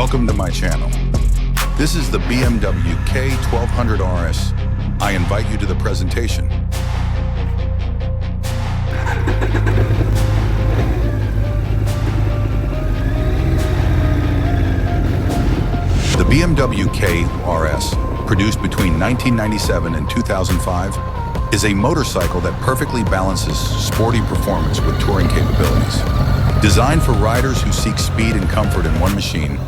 Welcome to my channel. This is the BMW K1200 RS. I invite you to the presentation. The BMW K RS, produced between 1997 and 2005, is a motorcycle that perfectly balances sporty performance with touring capabilities. Designed for riders who seek speed and comfort in one machine,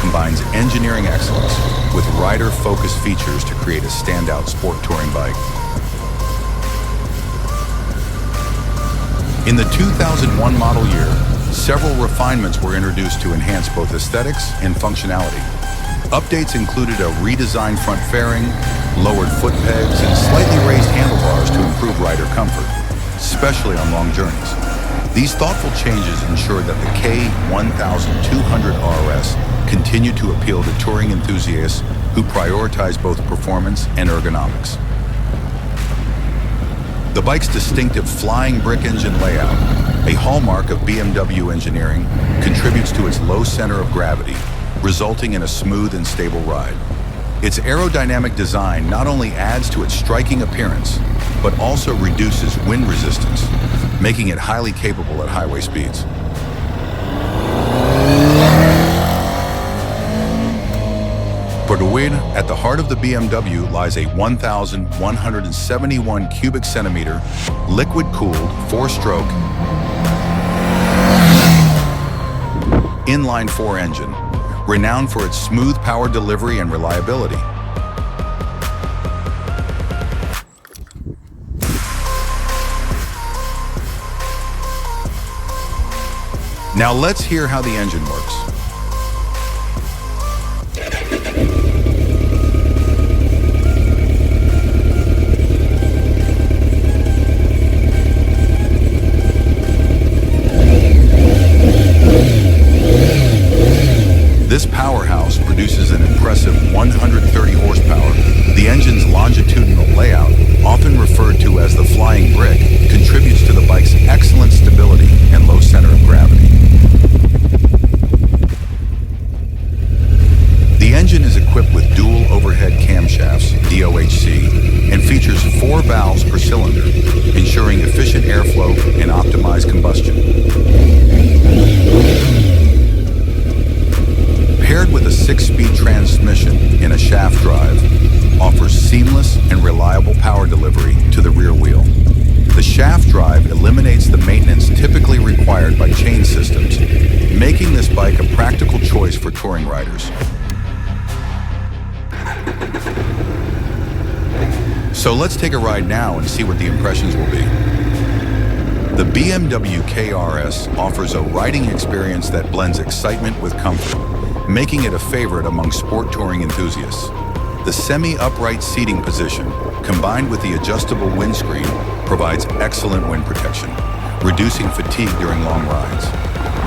combines engineering excellence with rider-focused features to create a standout sport touring bike. In the 2001 model year, several refinements were introduced to enhance both aesthetics and functionality. Updates included a redesigned front fairing, lowered foot pegs, and slightly raised handlebars to improve rider comfort, especially on long journeys. These thoughtful changes ensured that the K1200 RS continued to appeal to touring enthusiasts who prioritize both performance and ergonomics. The bike's distinctive flying brick engine layout, a hallmark of BMW engineering, contributes to its low center of gravity, resulting in a smooth and stable ride. Its aerodynamic design not only adds to its striking appearance, but also reduces wind resistance, making it highly capable at highway speeds. At the heart of the BMW lies a 1,171 cubic centimeter liquid-cooled 4-stroke inline-four engine, renowned for its smooth power delivery and reliability. Now let's hear how the engine works. This powerhouse produces an impressive 130 horsepower. The engine's longitudinal layout, often referred to as the flying brick, contributes to the bike's excellent stability and low center of gravity. The engine is equipped with dual overhead camshafts, DOHC, and features 4 valves per cylinder, ensuring efficient airflow and optimized combustion. Paired with a 6-speed transmission in a shaft drive, offers seamless and reliable power delivery to the rear wheel. The shaft drive eliminates the maintenance typically required by chain systems, making this bike a practical choice for touring riders. So let's take a ride now and see what the impressions will be. The BMW K RS offers a riding experience that blends excitement with comfort, making it a favorite among sport touring enthusiasts. The semi-upright seating position, combined with the adjustable windscreen, provides excellent wind protection, reducing fatigue during long rides.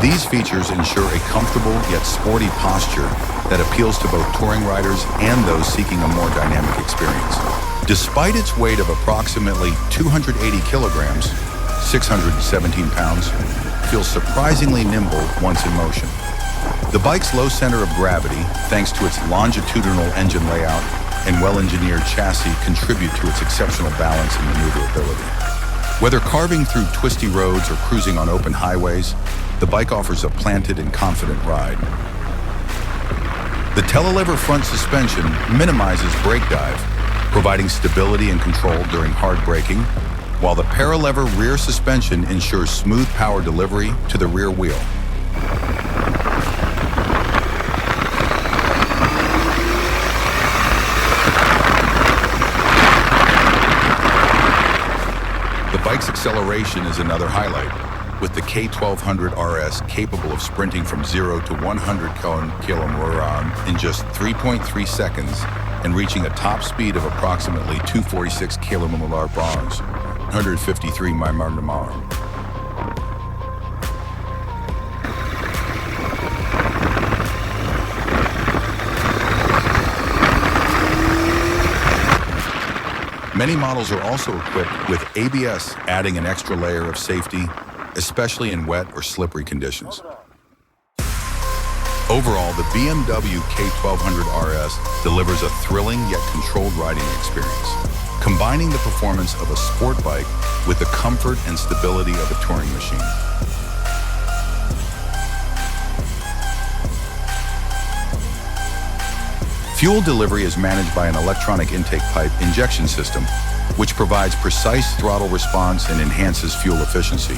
These features ensure a comfortable yet sporty posture that appeals to both touring riders and those seeking a more dynamic experience. Despite its weight of approximately 280 kilograms, 617 pounds, feels surprisingly nimble once in motion. The bike's low center of gravity, thanks to its longitudinal engine layout and well-engineered chassis, contribute to its exceptional balance and maneuverability. Whether carving through twisty roads or cruising on open highways, the bike offers a planted and confident ride. The Telelever front suspension minimizes brake dive, providing stability and control during hard braking, while the Paralever rear suspension ensures smooth power delivery to the rear wheel. The bike's acceleration is another highlight, with the K1200 RS capable of sprinting from 0 to 100 km/h in just 3.3 seconds and reaching a top speed of approximately 246 km/h, 153 mph. Many models are also equipped with ABS, adding an extra layer of safety, especially in wet or slippery conditions. Overall, the BMW K1200 RS delivers a thrilling yet controlled riding experience, combining the performance of a sport bike with the comfort and stability of a touring machine. Fuel delivery is managed by an electronic intake pipe injection system, which provides precise throttle response and enhances fuel efficiency,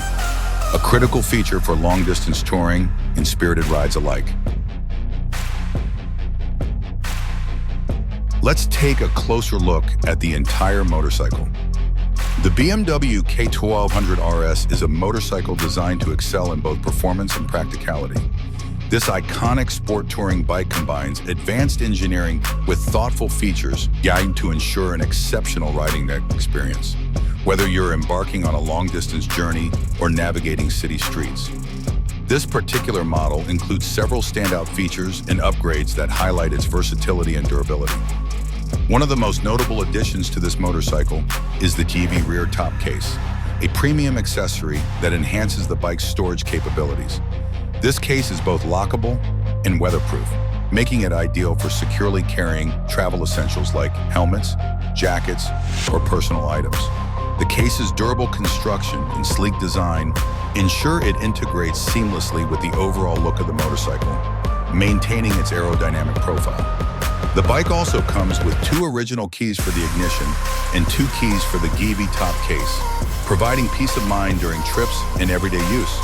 a critical feature for long-distance touring and spirited rides alike. Let's take a closer look at the entire motorcycle. The BMW K1200 RS is a motorcycle designed to excel in both performance and practicality. This iconic sport touring bike combines advanced engineering with thoughtful features designed to ensure an exceptional riding experience, whether you're embarking on a long-distance journey or navigating city streets. This particular model includes several standout features and upgrades that highlight its versatility and durability. One of the most notable additions to this motorcycle is the GV rear top case, a premium accessory that enhances the bike's storage capabilities. This case is both lockable and weatherproof, making it ideal for securely carrying travel essentials like helmets, jackets, or personal items. The case's durable construction and sleek design ensure it integrates seamlessly with the overall look of the motorcycle, maintaining its aerodynamic profile. The bike also comes with 2 original keys for the ignition and 2 keys for the GV top case, providing peace of mind during trips and everyday use.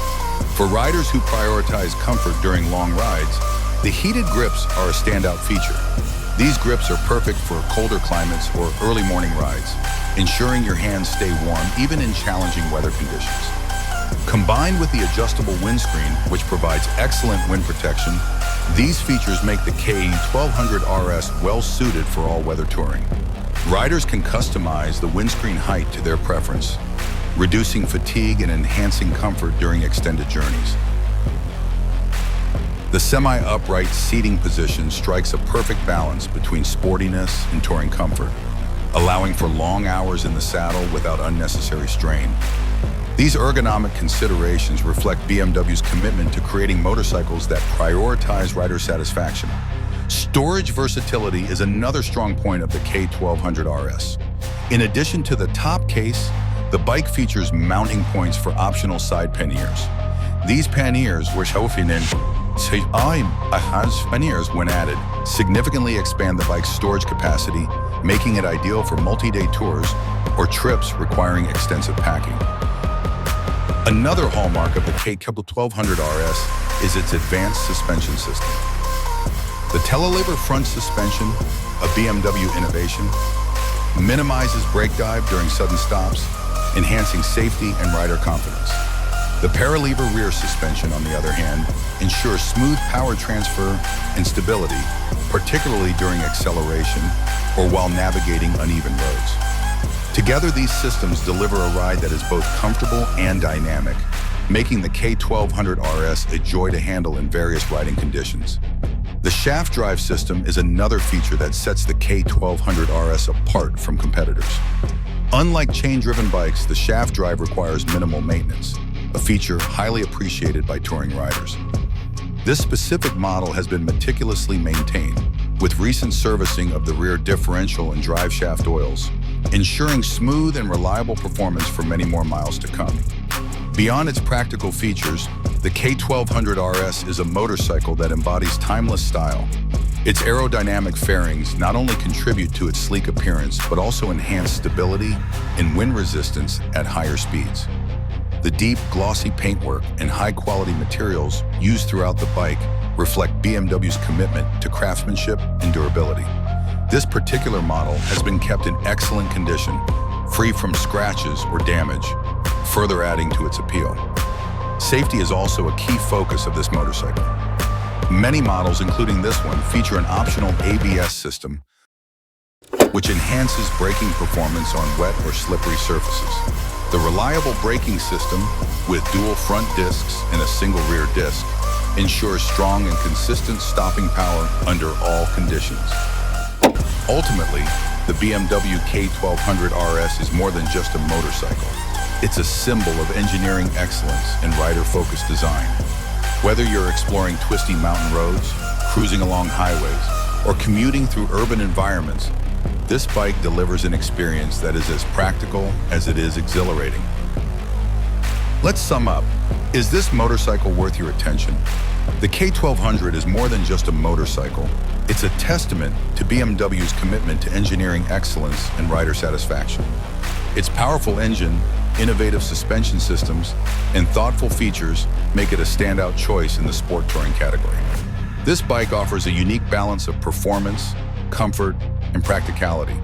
For riders who prioritize comfort during long rides, the heated grips are a standout feature. These grips are perfect for colder climates or early morning rides, ensuring your hands stay warm even in challenging weather conditions. Combined with the adjustable windscreen, which provides excellent wind protection, these features make the K1200 RS well-suited for all-weather touring. Riders can customize the windscreen height to their preference, reducing fatigue and enhancing comfort during extended journeys. The semi-upright seating position strikes a perfect balance between sportiness and touring comfort, allowing for long hours in the saddle without unnecessary strain. These ergonomic considerations reflect BMW's commitment to creating motorcycles that prioritize rider satisfaction. Storage versatility is another strong point of the K1200 RS. In addition to the top case, the bike features mounting points for optional side panniers. These panniers, which panniers when added, significantly expand the bike's storage capacity, making it ideal for multi-day tours or trips requiring extensive packing. Another hallmark of the K1200 RS is its advanced suspension system. The Telelever front suspension, a BMW innovation, minimizes brake dive during sudden stops, enhancing safety and rider confidence. The Telelever rear suspension, on the other hand, ensures smooth power transfer and stability, particularly during acceleration or while navigating uneven roads. Together, these systems deliver a ride that is both comfortable and dynamic, making the K1200 RS a joy to handle in various riding conditions. The shaft drive system is another feature that sets the K1200 RS apart from competitors. Unlike chain-driven bikes, the shaft drive requires minimal maintenance, a feature highly appreciated by touring riders. This specific model has been meticulously maintained, with recent servicing of the rear differential and drive shaft oils, ensuring smooth and reliable performance for many more miles to come. Beyond its practical features, the K1200 RS is a motorcycle that embodies timeless style. Its aerodynamic fairings not only contribute to its sleek appearance, but also enhance stability and wind resistance at higher speeds. The deep, glossy paintwork and high-quality materials used throughout the bike reflect BMW's commitment to craftsmanship and durability. This particular model has been kept in excellent condition, free from scratches or damage, further adding to its appeal. Safety is also a key focus of this motorcycle. Many models, including this one, feature an optional ABS system, which enhances braking performance on wet or slippery surfaces. The reliable braking system, with dual front discs and a single rear disc, ensures strong and consistent stopping power under all conditions. Ultimately, the BMW K1200 RS is more than just a motorcycle. It's a symbol of engineering excellence and rider-focused design. Whether you're exploring twisty mountain roads, cruising along highways, or commuting through urban environments, this bike delivers an experience that is as practical as it is exhilarating. Let's sum up. Is this motorcycle worth your attention? The K1200 is more than just a motorcycle. It's a testament to BMW's commitment to engineering excellence and rider satisfaction. Its powerful engine, innovative suspension systems, and thoughtful features make it a standout choice in the sport touring category. This bike offers a unique balance of performance, comfort, and practicality,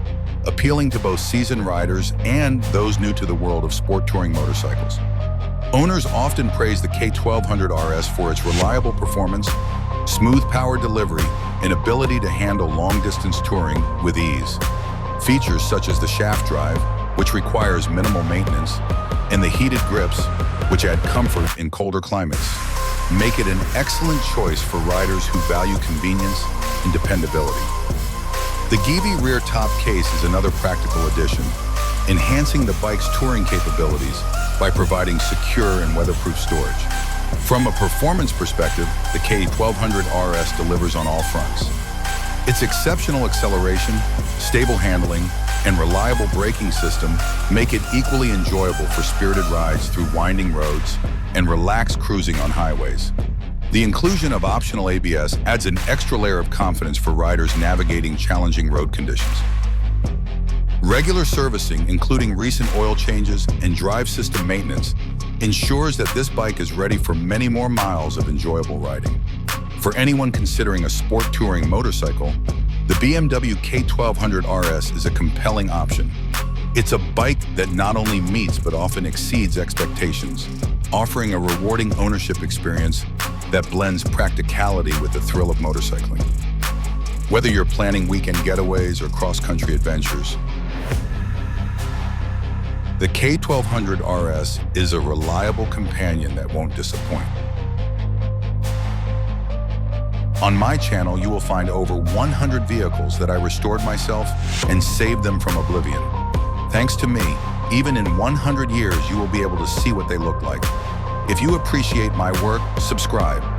appealing to both seasoned riders and those new to the world of sport touring motorcycles. Owners often praise the K1200 RS for its reliable performance, smooth power delivery, and ability to handle long-distance touring with ease. Features such as the shaft drive, which requires minimal maintenance, and the heated grips, which add comfort in colder climates, make it an excellent choice for riders who value convenience and dependability. The Givi rear top case is another practical addition, enhancing the bike's touring capabilities by providing secure and weatherproof storage. From a performance perspective, the K1200 RS delivers on all fronts. Its exceptional acceleration, stable handling, and reliable braking system make it equally enjoyable for spirited rides through winding roads and relaxed cruising on highways. The inclusion of optional ABS adds an extra layer of confidence for riders navigating challenging road conditions. Regular servicing, including recent oil changes and drive system maintenance, ensures that this bike is ready for many more miles of enjoyable riding. For anyone considering a sport touring motorcycle, the BMW K1200 RS is a compelling option. It's a bike that not only meets but often exceeds expectations, offering a rewarding ownership experience that blends practicality with the thrill of motorcycling. Whether you're planning weekend getaways or cross-country adventures, the K1200 RS is a reliable companion that won't disappoint. On my channel, you will find over 100 vehicles that I restored myself and saved them from oblivion. Thanks to me, even in 100 years, you will be able to see what they look like. If you appreciate my work, subscribe.